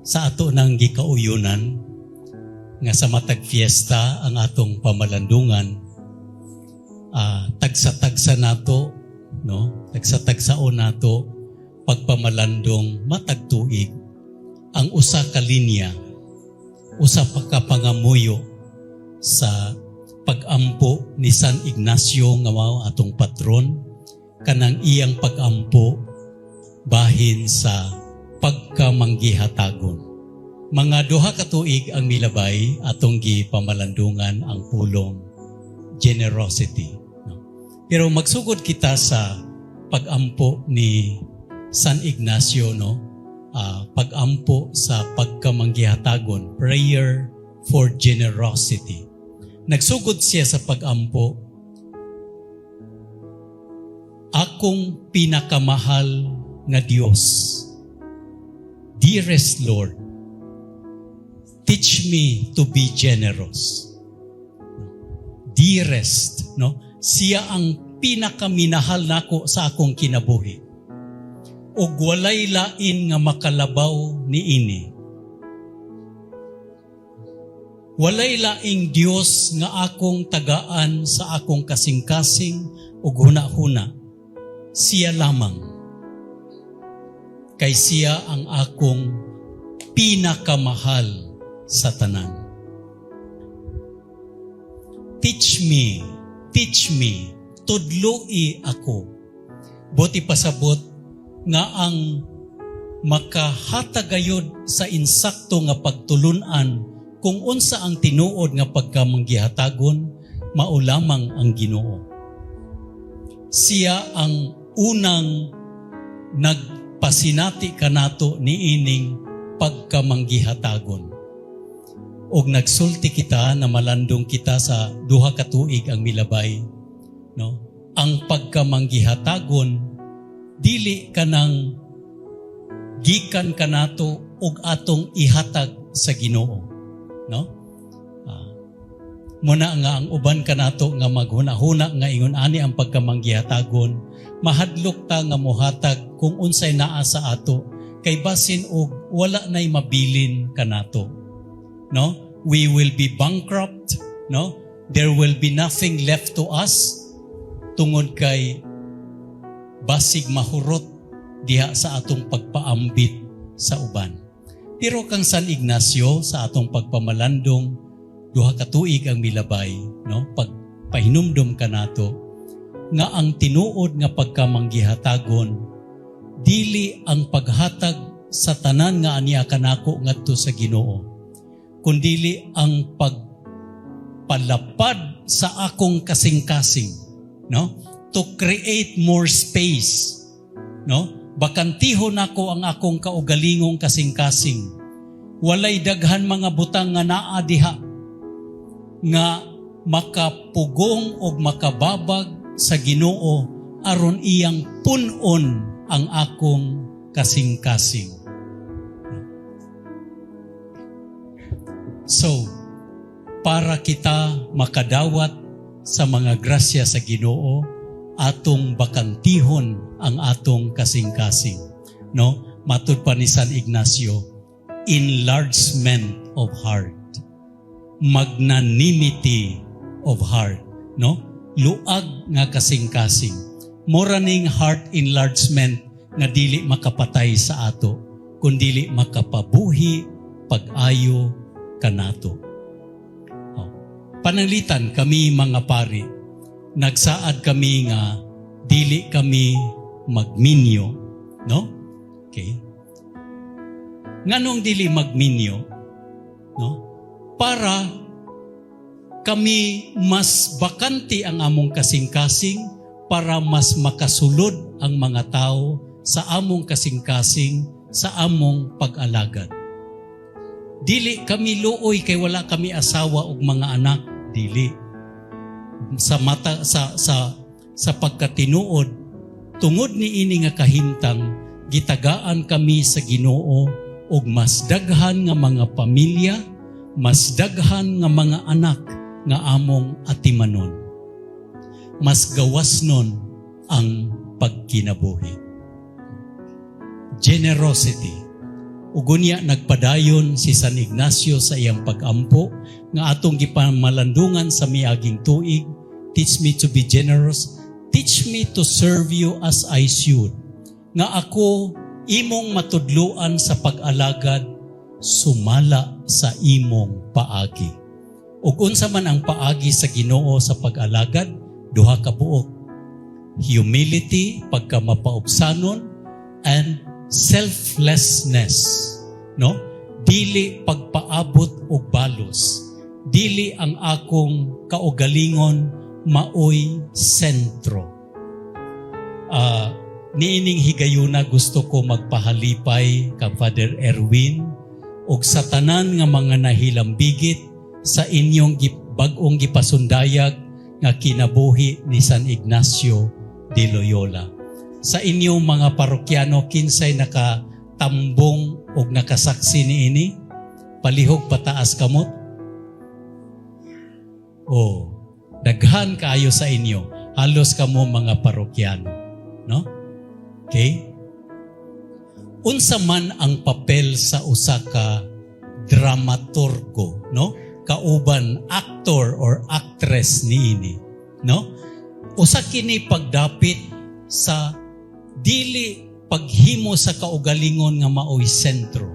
sa ato nang gikauyunan nga sa matag fiesta ang atong pamalandungan, tagsa-tagsa nato, no? Tagsa-tagsaon nato pagpamalandong matag tuig ang usa ka linya, usa pa ka pangamuyo sa pag-ampo ni San Ignacio nga mao atong patron, kanang iyang pag-ampo bahin sa pagkamanggihatagon. Mga duha ka tuig ang milabay atong gipamalandungan ang pulong generosity. Pero magsugod kita sa pag-ampo ni San Ignacio, no? Pag-ampo sa pagkamanggihatagon, prayer for generosity. Nagsugod siya sa pag-ampo, akong pinakamahal nga Diyos, dearest Lord, teach me to be generous. Dearest, no? Siya ang pinakaminahal nako sa akong kinabuhi. Ug walay lain nga makalabaw niini. Walay laing Dios nga akong tagaan sa akong kasing-kasing ug huna-huna. Siya lamang. Kay siya ang akong pinakamahal sa tanan. Teach me, tudloi ako. Buti pasabot nga ang makahatagayod sa insakto nga pagtulunan kung unsa ang tinuod nga pagkamanggihatagon, mao lamang ang Ginoo. Siya ang unang nagpasinati kanato niining pagkamanggihatagon. Og nagsulti kita na malandong kita sa duha ka tuig ang milabay, no? Ang pagkamanggihatagon dili kanang gikan kanato og atong ihatag sa Ginoo, no? Muna nga ang uban kanato nga maghuna-huna nga ingon ani ang pagkamanggihatagon, mahadlok ta nga mohatag kung unsay naa sa ato kay basin og wala nay mabilin kanato, no? We will be bankrupt, no? There will be nothing left to us tungod kay basig mahurot diha sa atong pagpaambit sa uban. Pero kang San Ignacio sa atong pagpamalandong duha ka tuig ang milabay, no? Pagpahinumdom kanato nga ang tinuod nga pagkamanggihatagon dili ang paghatag sa tanan nga aniya kanako ngadto sa Ginoo, kundili ang pagpalapad sa akong kasing-kasing, no? To create more space, no? Bakantihon ako ang akong kaugalingong kasing-kasing. Walay daghan mga butang nga naa diha nga makapugong o makababag sa Ginoo aron iyang punon ang akong kasing-kasing. So, para kita makadawat sa mga grasya sa Ginoo, atong bakantihon ang atong kasing-kasing, no? Matud pa ni San Ignacio, enlargement of heart, magnanimity of heart, no? Luag nga kasing-kasing. Mora ning heart enlargement nga dili makapatay sa ato, kundili makapabuhi pag-ayo kanato. Pananglitan kami mga pari, nagsaad kami nga dili kami magminyo, no? Okay. Nganong dili magminyo, no? Para kami mas bakanti ang among kasing-kasing, para mas makasulod ang mga tao sa among kasing-kasing, sa among pag-alagad. Dili kami luoy kay wala kami asawa ug mga anak, dili. Sa mata sa pagkatinuod tungod niini nga kahimtang gitagaan kami sa Ginoo og mas daghan nga mga pamilya, mas daghan nga mga anak nga among atimanon. Mas gawasnon ang pagkinabuhi. Generosity. Ugunya nagpadayon si San Ignacio sa iyang pag-ampo nga atong gipamalandungan sa miaging tuig. Teach me to be generous. Teach me to serve you as I should. Nga ako imong matudluan sa pag-alagad, sumala sa imong paagi. Ug unsa man ang paagi sa Ginoo sa pag-alagad, duha ka buok. Humility, pagkamapaubsanon, and selflessness. No? Dili pagpaabot og balos. Dili ang akong kaugalingon maoy sentro. Niining higayuna gusto ko magpahalipay kang Father Erwin og sa tanan nga mga nahilambigit sa inyong bag-ong gipasundayag nga kinabuhi ni San Ignacio de Loyola. Sa inyong mga parokyano kinsay nakatambong og nakasaksi niini, palihog pataas kamot. Daghan kaayo sa inyo, halos kamo mga parokyano, no? Okay? Unsa man ang papel sa usa ka dramaturgo, no? Kauban actor or actress niini, no? Usa kini pagdapit sa dili paghimo sa kaugalingon nga maoy sentro,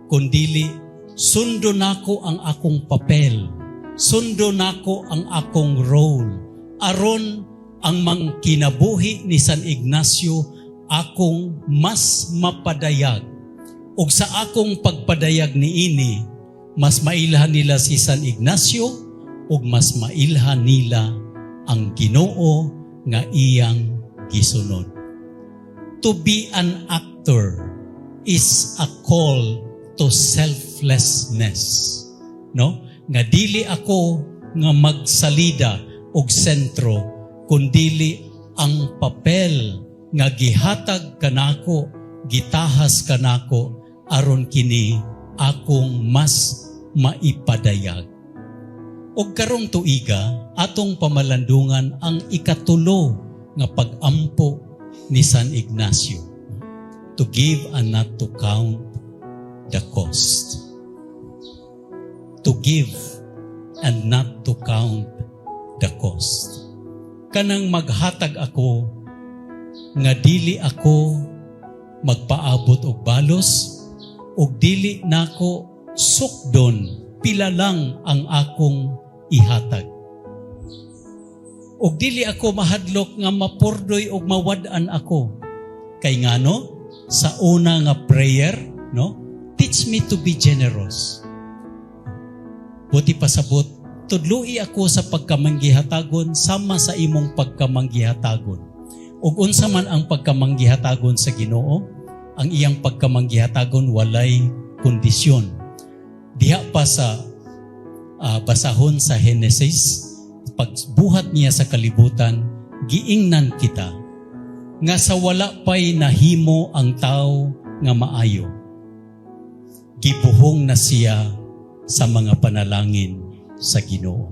kundili sundo nako ang akong papel, sundo nako ang akong role, aron ang kinabuhi ni San Ignacio akong mas mapadayag. Ug sa akong pagpadayag niini, mas mailhan nila si San Ignacio ug mas mailhan nila ang Ginoo nga iyang gisunod. To be an actor is a call to selflessness. No? Nga dili ako nga magsalida og sentro, kundili ang papel nga gihatag kanako, gitahas kanako aron kini akong mas maipadayag. Og karong tuiga atong pamalandungan ang ikatulo nga pag-ampo ni San Ignacio. To give and not to count the cost. To give and not to count the cost. Kanang maghatag ako nga dili ako magpaabot og balos ug dili nako sukdon pila lang ang akong ihatag. Ug dili ako mahadlok nga mapurdoy ug mawad-an ako. Kay ngano sa una nga prayer, no? Teach me to be generous. Buti pasabot, tudloi ako sa pagkamanggihatagon sama sa imong pagkamanggihatagon. Ug unsa man ang pagkamanggihatagon sa Ginoo, ang iyang pagkamanggihatagon walay kondisyon. Diha pa sa basahon sa Genesis, pagbuhat niya sa kalibutan, giingnan kita nga sa wala pa'y nahimo ang tao nga maayo. Gibuhong na siya sa mga panalangin sa Ginoo.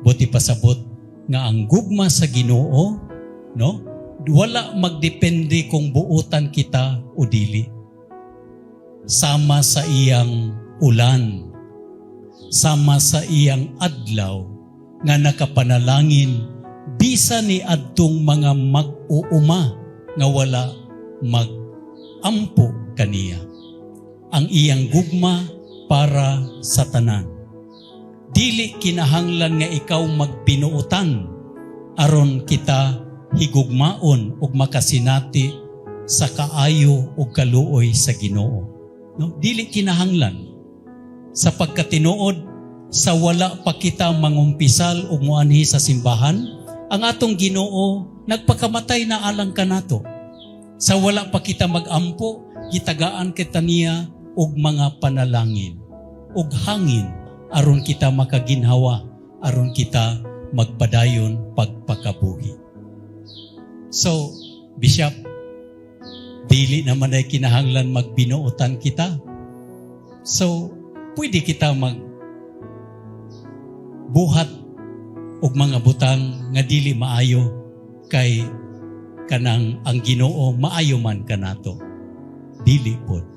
Buti pasabot nga ang gugma sa Ginoo, no? Wala magdepende kung buutan kita o dili. Sama sa iyang ulan, sama sa iyang adlaw, nga nakapanalangin, bisa ni adtong mga mag-uuma nga wala mag-ampo kaniya. Ang iyang gugma para sa tanan. Dili kinahanglan nga ikaw magbinuutan aron kita higugmaon ug makasinati sa kaayo ug kaluoy sa Ginoo. No? Dili kinahanglan sa pagkatinuod sa wala pa kita mangumpisal ug muanhi sa simbahan, ang atong Ginoo nagpakamatay na alang kanato. Sa wala pa kita magampo, gitagaan kita niya og mga panalangin ug hangin aron kita makaginhawa, aron kita magpadayon pagpakabuhi. So, Bishop, dili naman ay kinahanglan magbinuotan kita. So, pwede kita buhat og mga butang nga dili maayo kay kanang ang Ginoo maayo man kanato. Dili pod.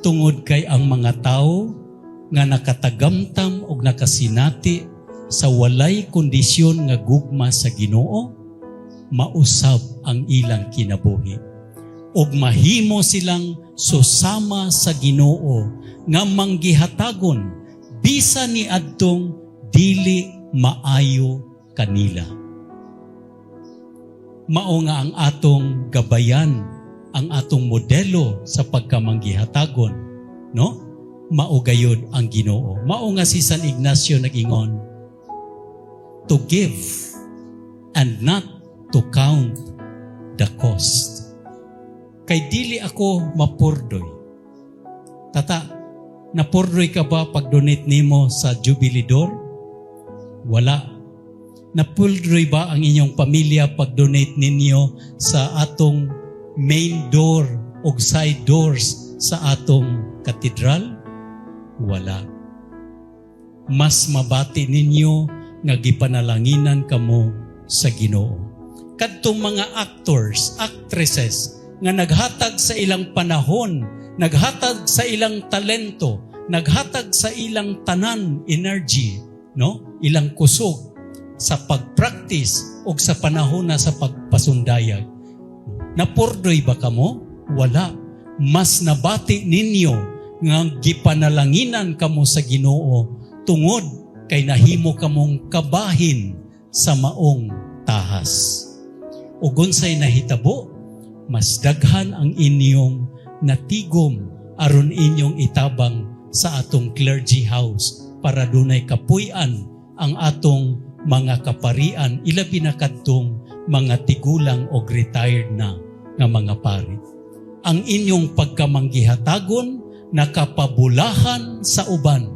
tungod kay ang mga tao nga nakatagamtam og nakasinati sa walay kondisyon nga gugma sa Ginoo, mausab ang ilang kinabuhi. Ug mahimo silang susama sa Ginoo nga manggihatagon bisan ni adtong dili maayo kanila. Mao nga ang atong gabayan, ang atong modelo sa pagkamanggihatagon, no? Mao gayud ang Ginoo. Mao nga si San Ignacio nag-ingon, to give and not to count the cost. Kay dili ako mapurdoy. Tata, napurdoy ka ba pag-donate nimo sa Jubilee Door? Wala. Napurdoy ba ang inyong pamilya pag-donate ninyo sa atong main door o side doors sa atong katedral? Wala. Mas mabati ninyo nga gipanalanginan kamo sa Ginoo. Kadtong mga actors, actresses nga naghatag sa ilang panahon, naghatag sa ilang talento, naghatag sa ilang tanan, energy, no? Ilang kusog sa pagpractice o sa panahon na sa pagpasundayag. Napurdoy ba kamo? Wala. Mas nabati ninyo nga gipanalanginan kamo sa Ginoo tungod kay nahimo kamong kabahin sa maong tahas. Ug unsay nahitabo, mas daghan ang inyong natigom aron inyong itabang sa atong clergy house para dunay kapuy-an ang atong mga kaparian, ilabi na kadtong mga tigulang o retired na nga mga pari. Ang inyong pagkamanggihatagon nakapabulahan sa uban.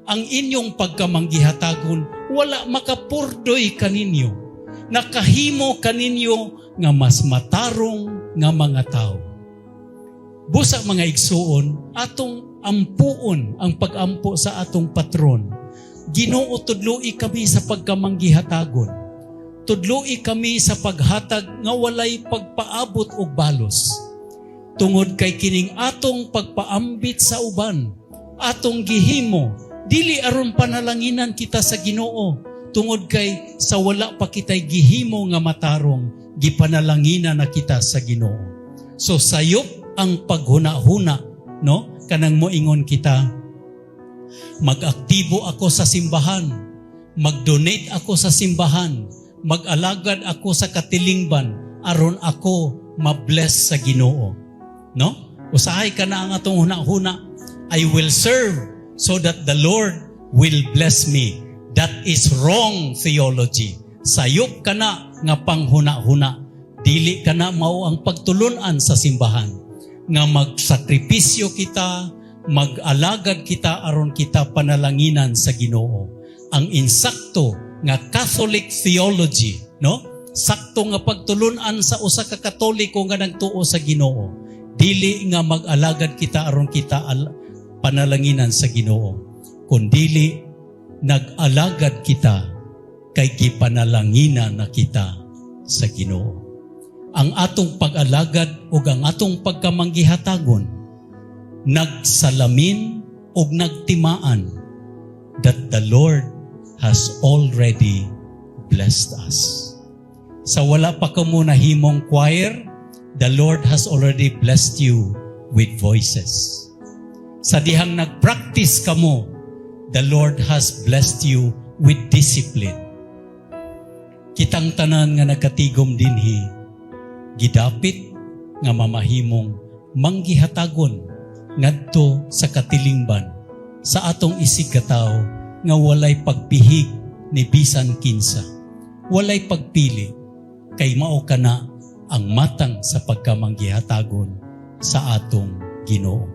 Ang inyong pagkamanggihatagon wala makapurdoy kaninyo. Nakahimo kaninyo nga mas matarong nga mga tao. Busa mga igsuon, atong ampuon ang pag-ampo sa atong patron. Ginoo, tudloi kami sa pagkamanggihatagon. Tudloi kami sa paghatag nga walay pagpaabot og balos. Tungod kay kining atong pagpaambit sa uban, atong gihimo, dili aron panalanginan kita sa Ginoo. Tungod kay sa wala pa kitay gihimo nga matarong, gipanalanginan na kita sa Ginoo. So sayop ang paghuna-huna, no? Kanang moingon kita, mag-aktibo ako sa simbahan, mag-donate ako sa simbahan, mag-alagad ako sa katilingban, aron ako ma-bless sa Ginoo. No? Usahay ka na ang atong huna-huna, I will serve so that the Lord will bless me. That is wrong theology. Sayop ka na nga panghuna-huna. Dili ka na mao ang pagtulunan sa simbahan. Nga magsakripisyo kita, mag-alagad kita aron kita panalanginan sa Ginoo. Ang insakto nga Catholic theology, no? Sakto nga pagtulunan sa usa ka Katoliko nga nagtuo sa Ginoo. Dili nga mag-alagad kita aron kita panalanginan sa Ginoo. Kundili nag-alagad kita kay gipanalanginan na kita sa Ginoo. Ang atong pag-alagad ug ang atong pagkamanggihatagon nagsalamin ug nagtimaan that the Lord has already blessed us. Sa wala pa kamo nahimong choir, the Lord has already blessed you with voices. Sa dihang nagpractice kamo, the Lord has blessed you with discipline. Kitang tanan nga nagkatigom dinhi, gidapit nga mamahimong manggihatagon ngadto sa katilingban sa atong isig katawo nga walay pagpihig ni bisan kinsa, walay pagpili, kay mao kana ang matang sa pagkamanggihatagon sa atong Ginoo.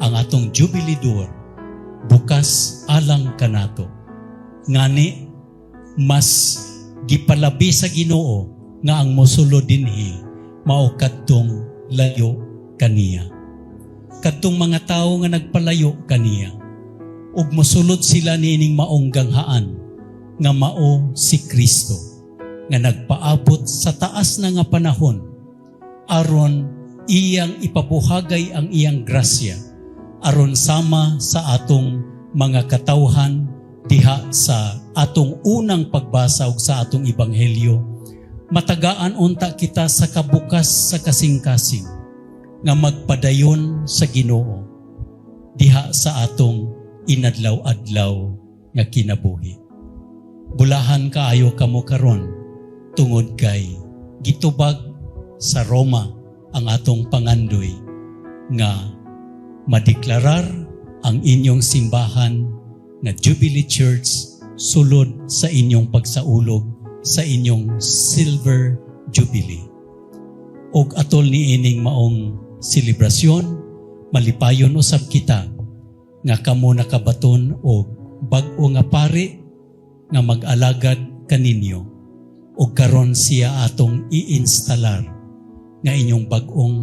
Ang atong Jubilee Door bukas alang kanato. Ngani mas gipalabi sa Ginoo nga ang mosulod dinhi mao kadtong layo kaniya. Kadtong mga tawo nga nagpalayo kaniya ug mosulod sila niining maong ganghaan nga mao si Kristo nga nagpaabot sa taas na nga panahon aron iyang ipabuhagay ang iyang grasya aron sama sa atong mga katawhan diha sa atong unang pagbasa ug sa atong ebanghelyo. Matagaan unta kita sa kabukas sa kasing-kasing nga magpadayon sa Ginoo diha sa atong inadlaw-adlaw nga kinabuhi. Bulahan kaayo kamo karon tungod kay gitubag sa Roma ang atong pangandoy nga madeklarar ang inyong simbahan na Jubilee Church sulod sa inyong pagsaulog sa inyong Silver Jubilee. Og atol ni ining maong selebrasyon, malipayon usab kita nga kamo nakabaton og bag-o nga pari nga mag-alagad kaninyo og karon siya atong i-instalar nga inyong bag-ong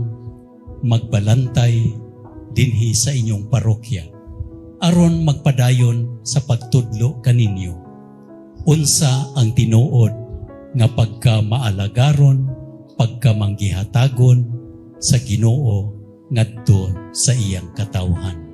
magbalantay dinhi sa inyong parokya aron magpadayon sa pagtudlo kaninyo unsa ang tinuod nga pagka-maalagaron, pagka-manggihatagon sa Ginoo ngadto sa iyang katawhan.